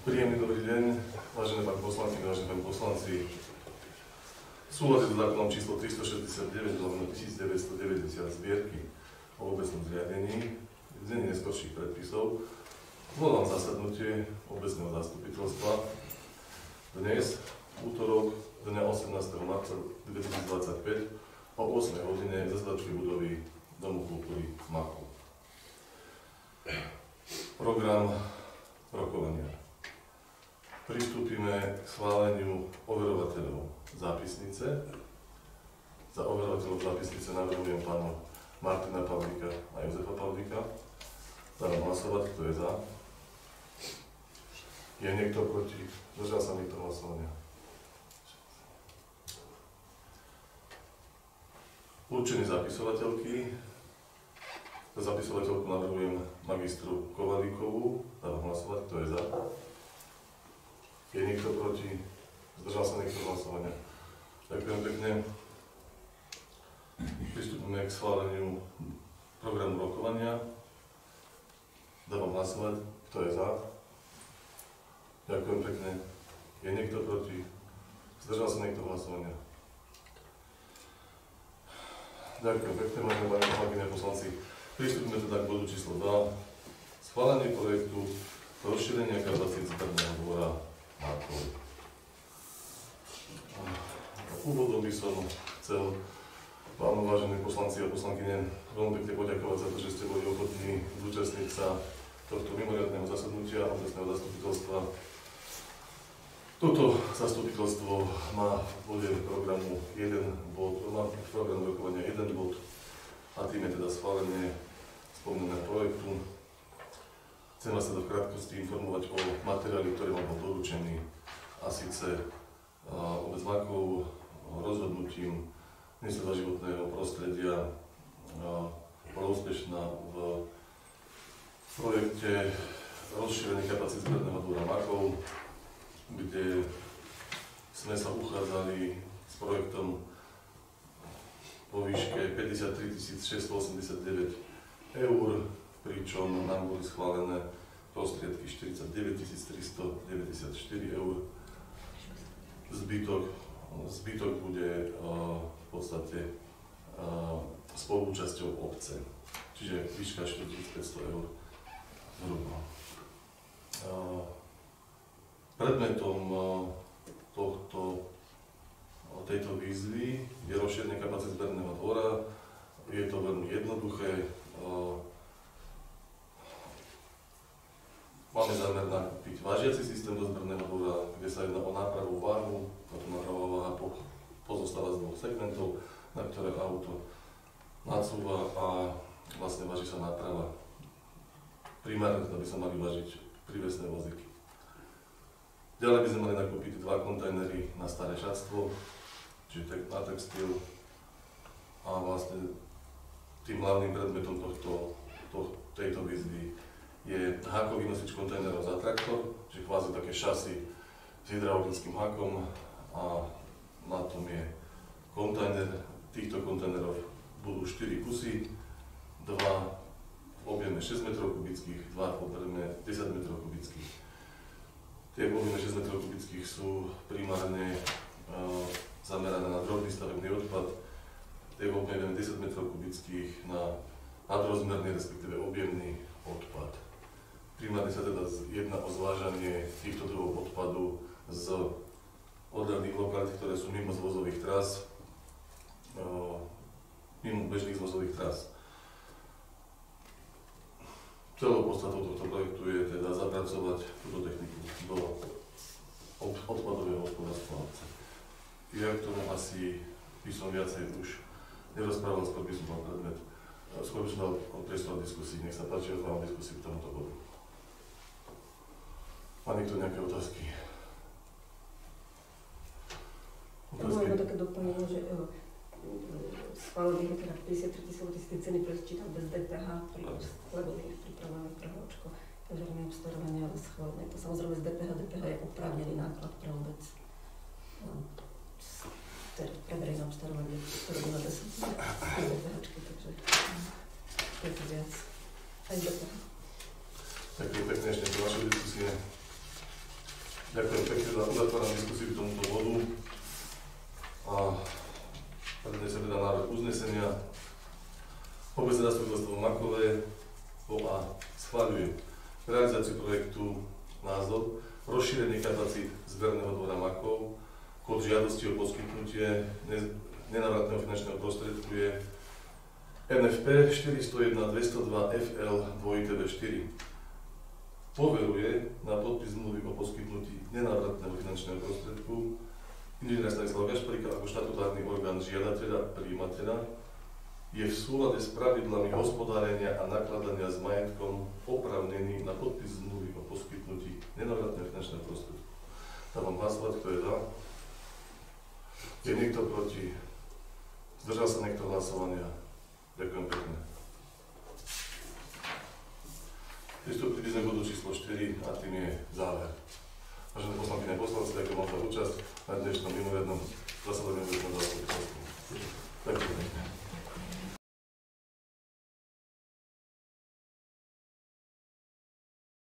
Príjemný dobrý deň, vážené pán poslanci, vážení pán poslanci. V súlade s zákonom číslo 369/1990 zbierky o obecnom zriadení v znení neskorších predpisov zvolám zasadnutie obecného zastupiteľstva dnes, útorok, dňa 18. marca 2025 o 8 hodine ze zadačky budovy Domu kultúry Makov. Program rokovania. Pristúpime k schváleniu overovateľov zápisnice. Za overovateľov zápisnice navrhujem pána Martina Pavlíka a Jozefa Pavlíka. Dávam hlasovať, kto je za. Je niekto proti? Zdržal sa niekto hlasovania? Určenie zapisovateľky. Za zapisovateľku navrhujem magistru Kovalíkovú. Dávam hlasovať, kto je za. Je niekto proti? Zdržal sa niekto hlasovania? Ďakujem pekne. Pristúpime k schváleniu programu rokovania. Dávam hlasovať, kto je za. Ďakujem pekne. Je niekto proti? Zdržal sa niekto hlasovania? Ďakujem pekne, vážené poslanci. Pristúpime teda k bodu číslo 2. Schválenie projektu rozšírenia kapacít zberného dvora Makov. Úvodom by som chcel vám, vážení poslanci a poslankyne, veľmi pekne poďakovať za to, že ste boli ochotní zúčastniť sa tohto mimoriadneho zasadnutia obecného zastupiteľstva. Toto zastupiteľstvo má v bode programu rokovania jeden bod a tým je teda schválenie spomínaného projektu. Chcem vás teda v krátkosti informovať o materiáli, ktorý vám bol doručený, a síce obec Makov rozhodnutím Ministerstva životného prostredia bola úspešná v projekte rozšírenia kapacít zberného dvora Makov, kde sme sa uchádzali s projektom vo výške 53 689 eur, pričom nám boli schválené prostriedky 49 394 eur. Zbytok bude v podstate spolúčasťou obce, čiže výška 4500 eur zhruba. Predmetom tejto výzvy je rozšírenie kapacít zberného dvora. Je to veľmi jednoduché. Máme zámer nakúpiť vážiaci systém do zberného dvora, kde sa jedná o nápravú váhu. Táto nápravová váha pozostáva z dvoch segmentov, na ktoré auto nacúva a vlastne váži sa náprava. Primárne teda by sa mali vážiť prívesné vozíky. Ďalej by sme mali nakúpiť 2 kontajnery na staré šatstvo, čiže na textil, a vlastne tým hlavným predmetom tejto výzvy je hákový nosič kontajnerov za traktor, čiže kvázi také šasy s hydraulickým hákom, a na tom je kontajner. Týchto kontajnerov budú 4 kusy, 2 v objeme 6 m3, 2 v objeme 10 m3. Tie v objeme 6 m3 sú primárne zamerané na drobný stavebný odpad, tie v objeme 10 m3 na nadrozmerný, respektíve objemný odpad. Primárne sa teda jedná o zvážanie týchto druhov odpadu z odľahlých lokalít, ktoré sú mimo zvozových trás, mimo bežných zvozových trás. Celou podstatou tohto projektu je teda zapracovať túto techniku do odpadového hospodárstva obce. Ja k tomu asi by som viacej už nerozprával, skôr by som mal predmet. Skôr by som dal priestor diskusii. Nech sa páči, rozprávam diskusii k tomuto bodu. Má niekto nejaké otázky? Možno také doplnenie, že schválenie teda 53 000 tie ceny prečítam bez DPH, lebo my pripravujeme prehľačko verejné obstarávania, ale schválenie to samozrejme z DPH je oprávnený náklad pre obec. Pre verejné obstarávanie, ktoré by na 10 DPH-čky, takže je to viac. Aj z DPH. Tak pekne ešte do vašej diskusie. Ďakujem pekne za uzatváram diskusiu k tomuto bodu. A prednes sa teda návrh uznesenia. Obecné zastupiteľstvo Makové a schvaľuje realizáciu projektu názov rozšírenie kapacít zberného dvora Makov. Kód žiadosti o poskytnutie nenávratného finančného prostriedku je NFP 401 202 FL 2TV4. Poveruje na podpis zmluvy o poskytnutí nenávratného finančného prostriedku inžiniera Stanislava Gašparíka ako štatutárny orgán žiadateľa a prijímateľa, je v súlade s pravidlami hospodárenia a nakladania s majetkom oprávnený na podpis zmluvy o poskytnutí nenávratného finančného prostriedku. Dávam hlasovať, kto je za. Je niekto proti? Zdržal sa niekto hlasovania? Ďakujem pekne. Pristúpili sme k bodu číslo 4 a tým je záver. Vážené poslankyne a poslanci, ďakujem vám za účasť na dnešnom mimoriadnom zasadaní. Ďakujem pekne.